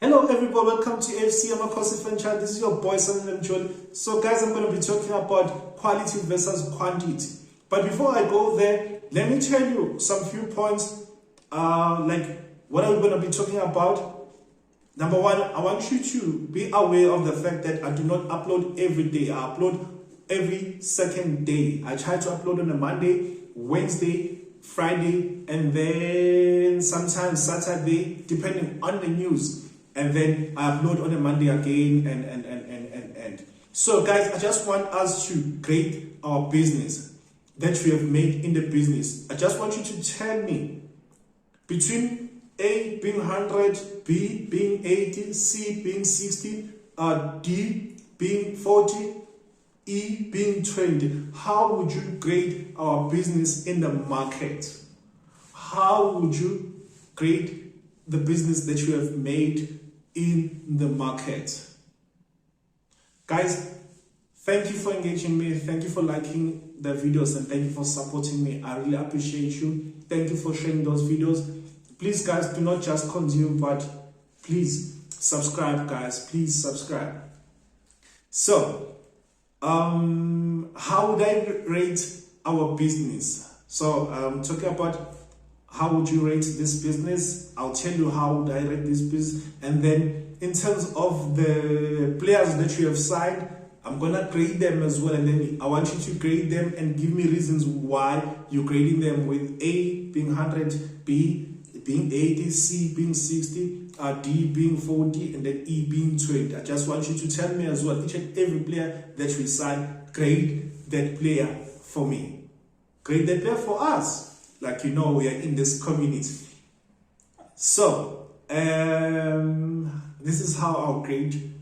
Hello everybody, welcome to Amakhosi Fan Channel. This is your boy Sanele Mjoli. So guys, I'm going to be talking about quality versus quantity. But before I go there, let me tell you some few points, like what are we going to be talking about. Number one, I want you to be aware of the fact that I do not upload every day. I upload every second day. I try to upload on a Monday, Wednesday, Friday, and then sometimes Saturday, depending on the news. And then I upload on a Monday again, and. So guys, I just want us to grade our business that we have made in the business. I just want you to tell me between A being 100, B being 80, C being 60, D being 40, E being 20. How would you grade our business in the market? How would you grade the business that you have made in the market? Guys, thank you for engaging me. Thank you for liking the videos, and thank you for supporting me. I really appreciate you. Thank you for sharing those videos. Please guys, do not just consume, but please subscribe, guys. Please subscribe. So how would I rate our business? So talking about how would you rate this business? I'll tell you how would I rate this business. And then in terms of the players that you have signed, I'm going to grade them as well. And then I want you to grade them and give me reasons why you're grading them, with A being 100, B being 80, C being 60, D being 40, and then E being 20. I just want you to tell me as well, each and every player that we sign, grade that player for me. Grade that player for us. Like, you know, we are in this community. So, this is how I'll grade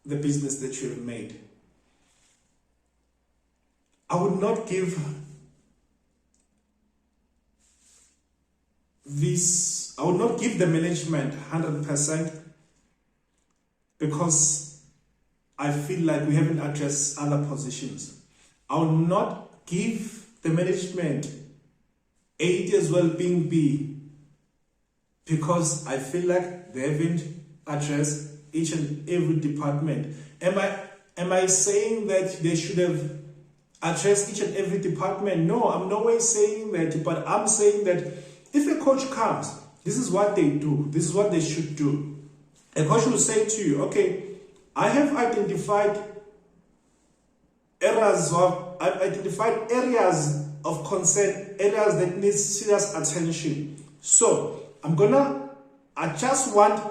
the business that you have made. I would not give the management 100% because I feel like we haven't addressed other positions. I will not give the management 80 as well, being B, because I feel like they haven't addressed each and every department. Am I saying that they should have addressed each and every department? No, I'm no way saying that, but I'm saying that if a coach comes, this is what they do, this is what they should do. A coach will say to you, okay, I have identified areas of concern, areas that need serious attention. So I just want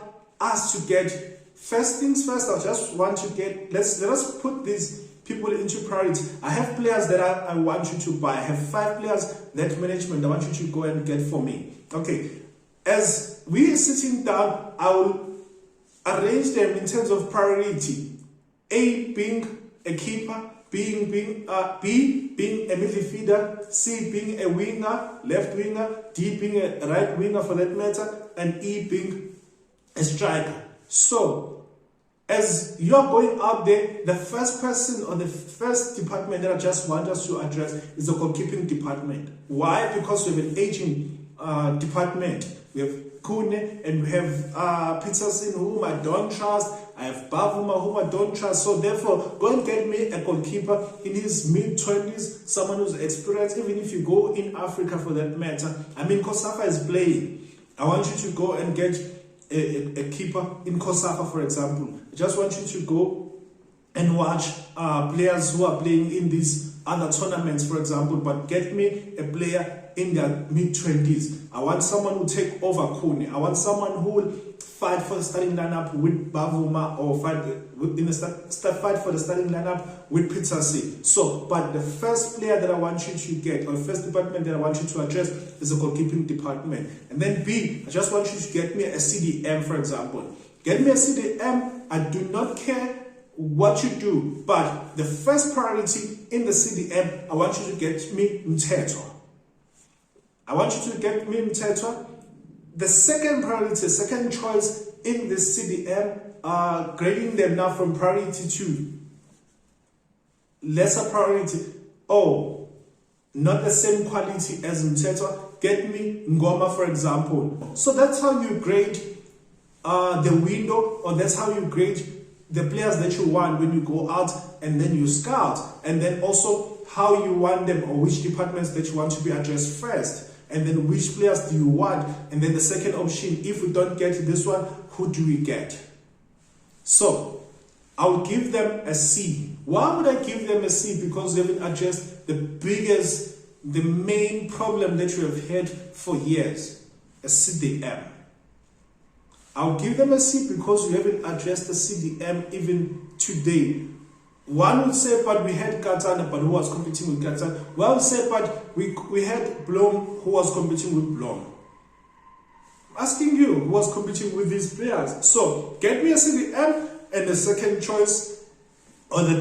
us to get, first things first, I just want to get, let us put these people into priority. I have players that I want you to buy. I have 5 players that management I want you to go and get for me. Okay, as we are sitting down, I will arrange them in terms of priority. A being a keeper, B being a midfielder, C being a winger, left winger, D being a right winger for that matter, and E being a striker. So, as you're going out there, the first person or the first department that I just want us to address is the goalkeeping department. Why? Because we have an aging department. We have Kune and we have Peterson, whom I don't trust. I have Bavuma, whom I don't trust. So therefore, go and get me a goalkeeper in his mid-20s, someone who's experienced, even if you go in Africa for that matter. I mean, Kosafa is playing. I want you to go and get a keeper in Kosafa, for example. I just want you to go and watch players who are playing in these other tournaments, for example, but get me a player in their mid-20s. I want someone who will take over Kune. I want someone who will fight for the starting lineup with Bavuma, or fight for the starting lineup with Peterson. So, but the first player that I want you to get, or the first department that I want you to address, is the goalkeeping department. And then B, I just want you to get me a CDM, for example. Get me a CDM. I do not care what you do, but the first priority in the CDM, I want you to get me Mteto. I want you to get me Mteto. The second priority, second choice in the CDM, grading them now from priority to lesser priority. Oh, not the same quality as Mteto. Get me Ngoma, for example. So that's how you grade the window, or that's how you grade the players that you want when you go out and then you scout, and then also how you want them, or which departments that you want to be addressed first, and then which players do you want, and then the second option, if we don't get this one, who do we get? So I'll give them a C. Why would I give them a C? Because we haven't addressed the main problem that you have had for years, a CDM. I'll give them a C because we haven't addressed the CDM even today. One would say, but we had Katana, but who was competing with Katana? One would say, but we had Blom, who was competing with Blom. I'm asking you, who was competing with these players? So, get me a CDM, and the second choice, or the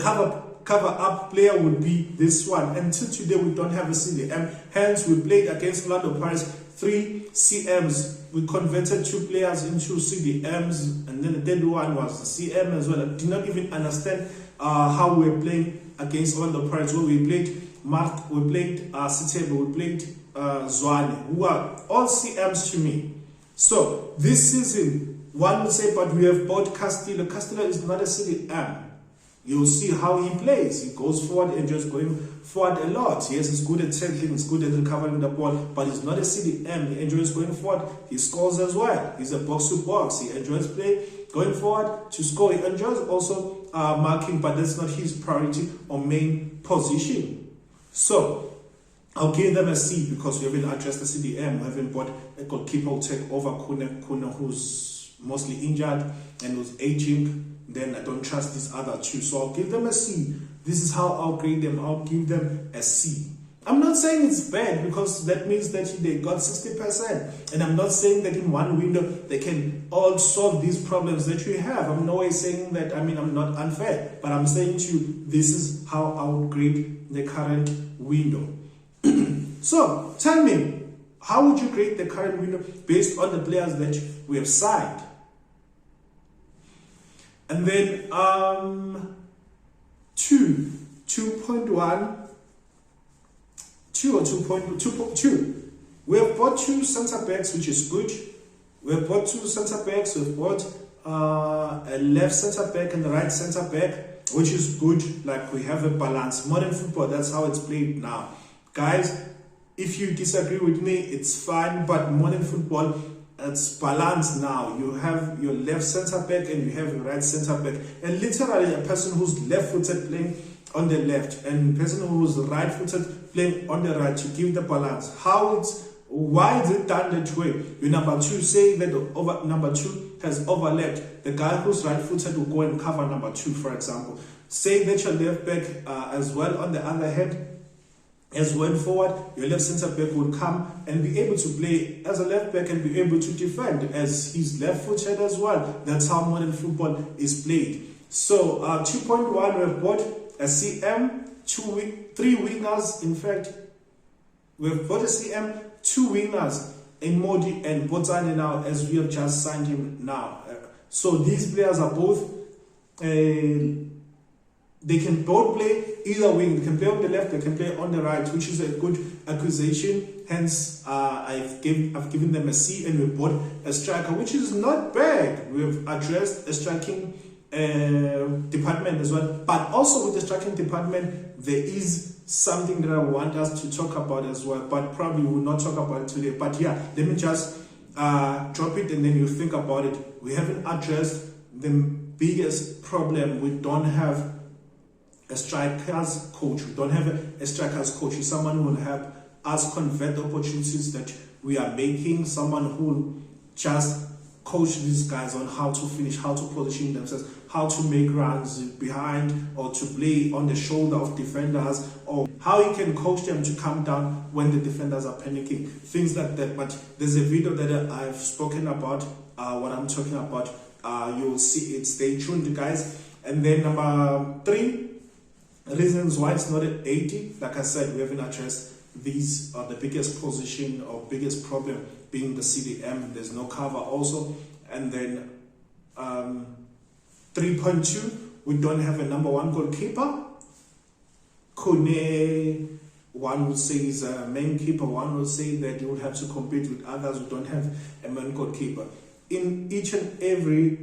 cover-up player would be this one. Until today, we don't have a CDM. Hence, we played against Orlando Pirates 3 CMs. We converted 2 players into CDMs, and then the third one was the CM as well. I did not even understand how we were playing against Orlando Pirates, where we played Mark, we played Sitebo, we played Zwane, who are all CMs to me. So this season, one would say, but we have bought Castillo. Castillo is not a CDM. You'll see how he plays. He goes forward and just going forward a lot. Yes, he's good at tackling, he's good at recovering the ball, but he's not a CDM. He enjoys going forward. He scores as well. He's a box-to-box. He enjoys play, going forward to score. He enjoys also marking, but that's not his priority or main position. So I'll give them a C because we haven't addressed the CDM. We haven't bought a goalkeeper who take over Kuna, who's mostly injured and who's aging. Then I don't trust these other two. So I'll give them a C. This is how I'll grade them. I'll give them a C. I'm not saying it's bad because that means that they got 60%. And I'm not saying that in one window they can all solve these problems that you have. I'm no way saying that, I'm not unfair. But I'm saying to you, this is how I would grade the current window. So tell me, how would you grade the current window based on the players that we have signed? And then 2.1, 2 or 2.2. We have bought 2 centre backs, which is good. We have bought 2 centre backs. We've bought a left centre back and the right centre back, which is good. Like, we have a balance. Modern football, that's how it's played now. Guys, if you disagree with me, it's fine, but modern football, it's balanced now. You have your left centre back and you have your right centre back, and literally a person who's left-footed playing on the left and a person who's right-footed playing on the right to give the balance. Why is it done that way? Your number 2, say that number 2 has overlapped. The guy who's right-footed will go and cover number 2, for example. Say that your left back as well on the other hand, as went forward, your left centre back will come and be able to play as a left back and be able to defend as he's left-footed as well. That's how modern football is played. So 2.1, we have bought a CM, 3 wingers. In fact, we have bought a CM, 2 wingers in Modi and Botane now, as we have just signed him now. So these players are both they can both play either wing. They can play on the left, they can play on the right, which is a good acquisition. Hence, I've given them a C, and we bought a striker, which is not bad. We've addressed a striking department as well. But also with the striking department, there is something that I want us to talk about as well. But probably we will not talk about it today. But yeah, let me just drop it and then you think about it. We haven't addressed the biggest problem. We don't have a strikers coach. We don't have a strikers coach. He's someone who will help us convert the opportunities that we are making. Someone who will just coach these guys on how to finish, how to position themselves, how to make runs behind or to play on the shoulder of defenders, or how you can coach them to come down when the defenders are panicking. Things like that. But there's a video that I've spoken about, what I'm talking about. You'll see it. Stay tuned, guys. And then number 3, reasons why it's not at 80. Like I said, we haven't addressed these. The biggest position or biggest problem being the CDM. There's no cover also. And then 3.2, we don't have a number 1 goalkeeper. Kone, one would say, is a main keeper. One would say that you would have to compete with others who don't have a main goalkeeper. in each and every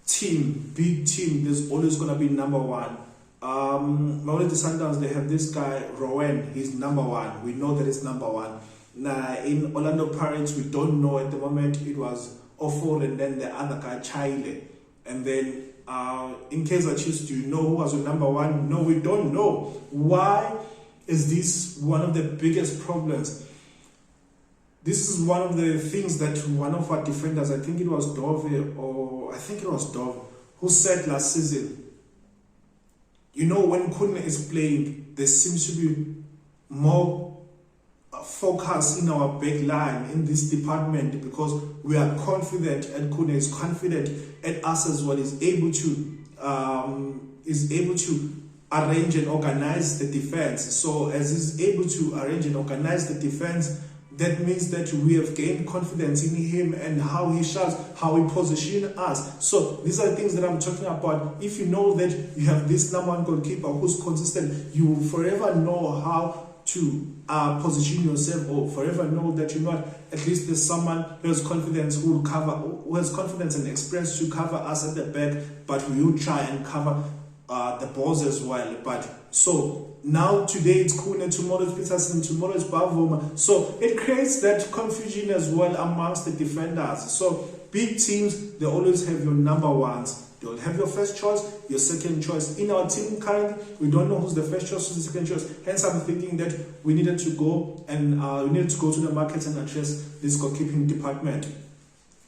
team, big team, there's always going to be number one. Mamelodi Sundowns, they have this guy, Rowan, he's number one. We know that it's number one. Now, in Orlando Pirates, we don't know at the moment. It was Offor and then the other guy, Chile. And then in Kaizer Chiefs, do you know who was your number one? No, we don't know. Why is this one of the biggest problems? This is one of the things that one of our defenders, I think it was Dove, who said last season, you know, when Khune is playing, there seems to be more focus in our back line in this department, because we are confident and Khune is confident at us as well, is able to arrange and organize the defense. So as he's able to arrange and organize the defense, that means that we have gained confidence in him and how he shots, how he positions us. So these are the things that I'm talking about. If you know that you have this number one goalkeeper who's consistent, you will forever know how to position yourself, or forever know that you're not, at least there's someone who has confidence, who has confidence and experience to cover us at the back, but we will try and cover the balls as well. But so now today it's Khune, tomorrow it's Peterson, tomorrow it's Bavuma. So it creates that confusion as well amongst the defenders. So big teams, they always have your number ones. They'll have your first choice, your second choice. In our team currently, we don't know who's the first choice, who's the second choice. Hence, I'm thinking that we needed to go to the market and address this goalkeeping department.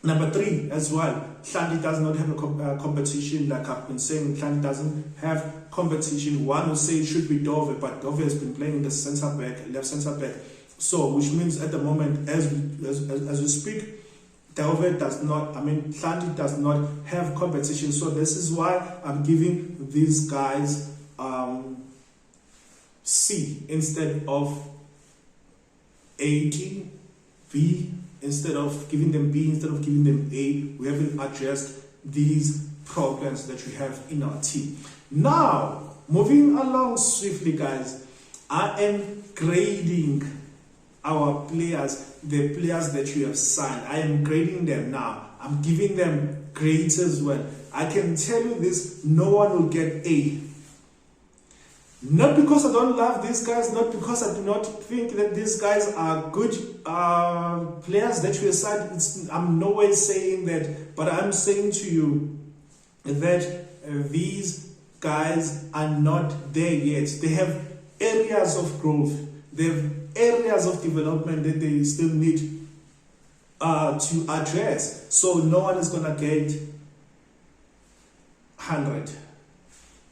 Number 3 as well, Hlanti does not have a competition. Like I've been saying, Hlanti doesn't have competition. One would say it should be Dove, but Dove has been playing the left centre back. So, which means at the moment, as we speak, Hlanti does not have competition. So this is why I'm giving these guys C instead of 18, B instead of giving them B, instead of giving them A. We haven't addressed these problems that we have in our team. Now, moving along swiftly, guys, I am grading our players, the players that you have signed. I am grading them now. I'm giving them grades as well. I can tell you this, no one will get A. Not because I don't love these guys, not because I do not think that these guys are good players that you have signed. I'm no way saying that, but I'm saying to you that these guys are not there yet. They have areas of growth. They have areas of development that they still need to address. So no one is going to get 100.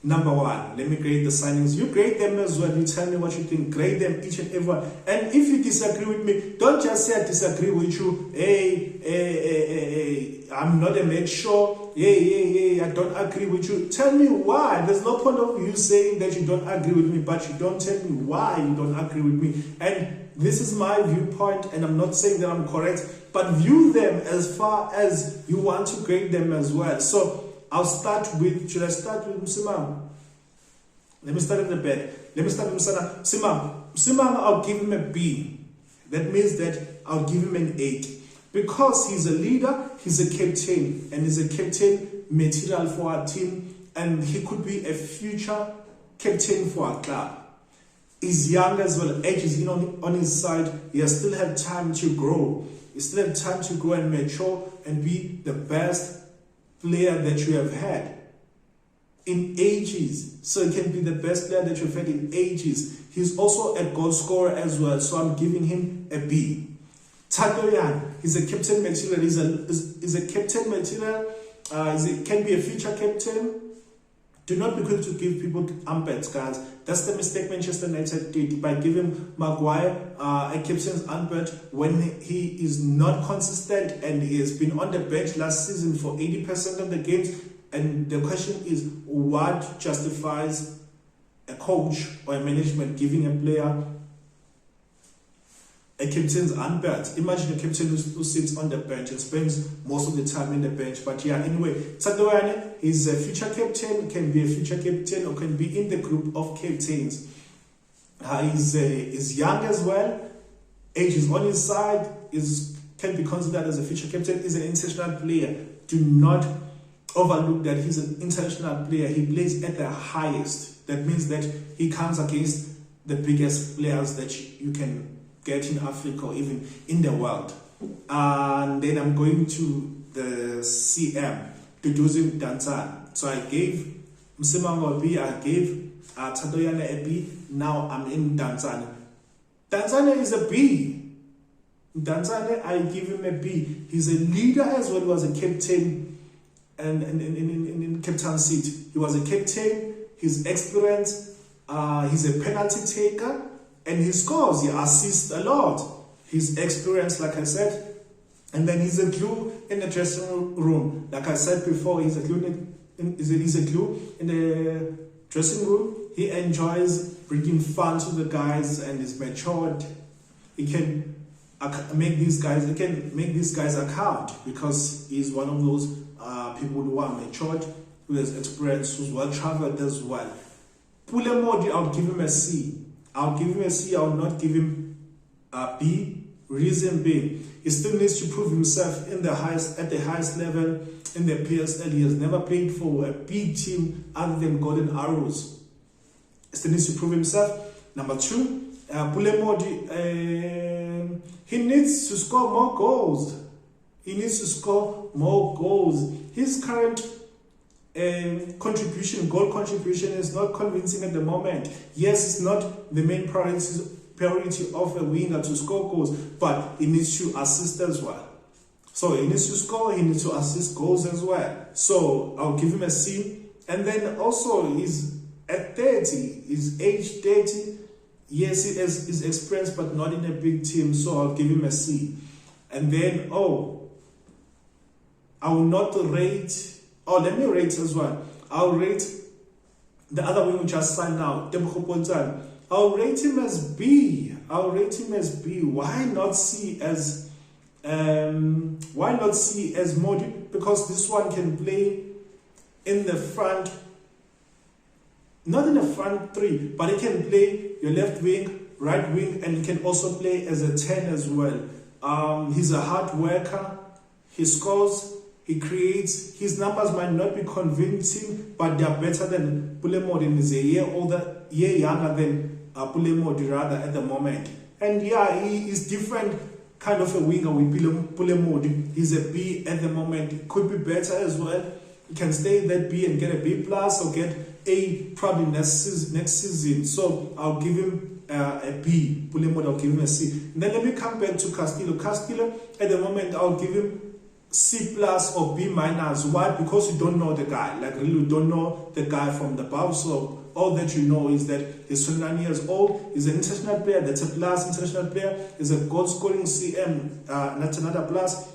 Number 1, let me grade the signings. You grade them as well. You tell me what you think. Grade them, each and every one. And if you disagree with me, don't just say I disagree with you. Hey, I'm not a make sure. I don't agree with you. Tell me why. There's no point of you saying that you don't agree with me, but you don't tell me why you don't agree with me. And this is my viewpoint, and I'm not saying that I'm correct, but view them as far as you want to grade them as well. So I'll start with, should I start with Msimang? Let me start at the back. Let me start with Msimang. Msimang, I'll give him a B. That means that I'll give him an 8. Because he's a leader, he's a captain, and he's a captain material for our team, and he could be a future captain for our club. He's young as well, age is on his side. He has still have time to grow. He still have time to grow and mature and be the best player that you have had in ages. So he can be the best player that you've had in ages. He's also a goal scorer as well, so I'm giving him a B. Tadoyan, he's a captain material. He's a captain material. Can be a future captain. Do not be quick to give people armbands, guys. That's the mistake Manchester United did by giving Maguire a captain's armband when he is not consistent and he has been on the bench last season for 80% of the games. And the question is, what justifies a coach or a management giving a player a captain's armband? Imagine a captain who sits on the bench and spends most of the time in the bench. But yeah, anyway, Tadoyane is a future captain, can be a future captain, or can be in the group of captains. He's young as well, age is on his side, is can be considered as a future captain, is an international player. Do not overlook that he's an international player. He plays at the highest. That means that he comes against the biggest players that you can get in Africa or even in the world. And then I'm going to the CM, Duduzim Danzan. So I gave Msimango a B, I gave Tatoyana a B. Now I'm in Danzana. Danzana is a B. Danzana, I give him a B. He's a leader as well. He was a captain and in captain seat. He was a captain. His experience. He's a penalty taker, and he scores. He assists a lot. His experience, like I said, and then he's a glue in the dressing room. Like I said before, he's a glue he's a glue in the dressing room. He enjoys bringing fun to the guys and is matured. He can make these guys. He can make these guys account because he's one of those people who are matured, who has experience, who's well traveled as well. Pule Modi, I'll give him a C. I'll give him a C. I'll not give him a B. Reason being, he still needs to prove himself at the highest level in the PSL. He has never played for a big team other than Golden Arrows. He still needs to prove himself. Number two, Pule Modi, he needs to score more goals. He needs to score more goals. His current goal contribution is not convincing at the moment. Yes, it's not the main priority of a winger to score goals, but he needs to assist as well. So he needs to score, he needs to assist goals as well. So I'll give him a C. And then also he's at 30, he's age 30. Yes, he has his experience, but not in a big team, so I'll give him a C. And then, I will not rate. Let me rate as well. I'll rate the other one which I signed now, Tebogo Pontsane. I'll rate him as B. I'll rate him as B. Why not C as Modi? Because this one can play in the front, not in the front three, but he can play your left wing, right wing, and he can also play as a 10 as well. He's a hard worker. He scores. He creates. His numbers might not be convincing, but they are better than Pule Modi. He's a year younger than Pule Modi rather at the moment. And yeah, he is different kind of a winger with Pule Modi. He's a B at the moment. It could be better as well. He can stay in that B and get a B plus or get A probably next season. So I'll give him a B. Pule Modi, I'll give him a C. And then let me come back to Castillo. Castillo, at the moment, I'll give him C plus or B minus. Why? Because you don't know the guy. Like really, you don't know the guy from the above. So all that you know is that he's 29 years old. He's an international player. That's a plus. International player. He's a goal scoring CM. That's another plus.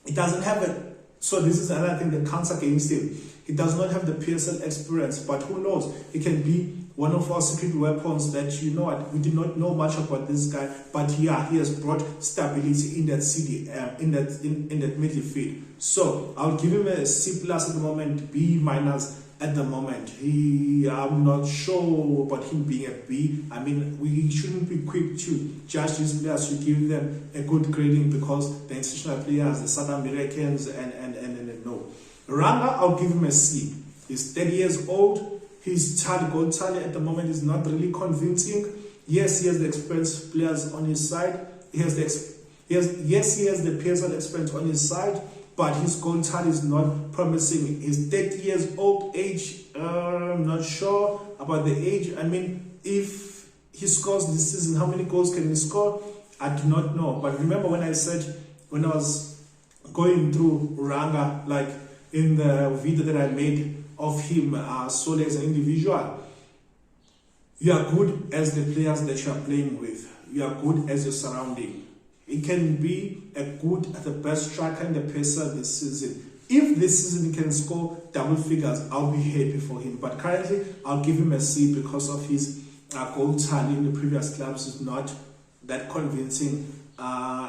He doesn't have it. So this is another thing that counts against him. He does not have the PSL experience. But who knows? He can be one of our secret weapons that, you know what, we did not know much about this guy, but yeah, he has brought stability in that city, in that midfield. So I'll give him a C plus at the moment, B minus at the moment. I'm not sure about him being a B. I mean, we shouldn't be quick to judge these players, to give them a good grading because the international players, the South Americans, and no. Ranga, I'll give him a C. He's 30 years old. His goal tally at the moment is not really convincing. Yes, he has the experienced players on his side. He has the PSL experience on his side, but his goal tally is not promising. He's 30 years old, age, I'm not sure about the age. I mean, if he scores this season, how many goals can he score? I do not know. But remember when I said, when I was going through Ranga, like in the video that I made of him solely as an individual, you are good as the players that you are playing with. You are good as your surrounding. It can be the best striker in the PSL this season. If this season he can score double figures, I'll be happy for him. But currently, I'll give him a C because of his goal tally in the previous clubs is not that convincing.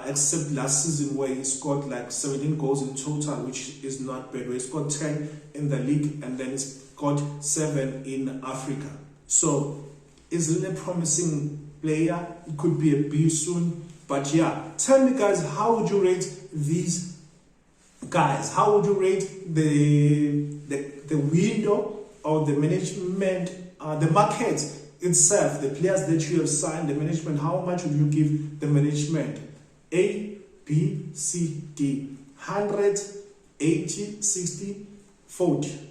Except last season where he scored like 17 goals in total, which is not bad. Where he scored 10 in the league and then he scored 7 in Africa. So he's a really promising player. He could be a B soon, but But yeah, tell me guys, how would you rate these guys? How would you rate the window or the management, the market itself, the players that you have signed, the management? How much would you give the management? A, B, C, D. 100, 80, 60, 40.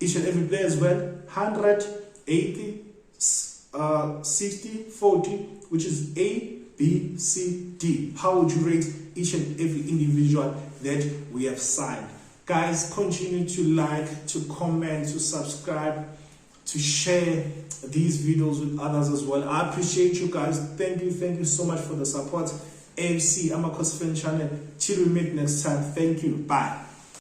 Each and every player as well. 100, 80, 60, 40, which is A, B, C, D. How would you rate each and every individual that we have signed? Guys, continue to like, to comment, to subscribe, to share these videos with others as well. I appreciate you guys. Thank you so much for the support. AFC Amakhosi Fan Channel. Till we meet next time. Thank you. Bye.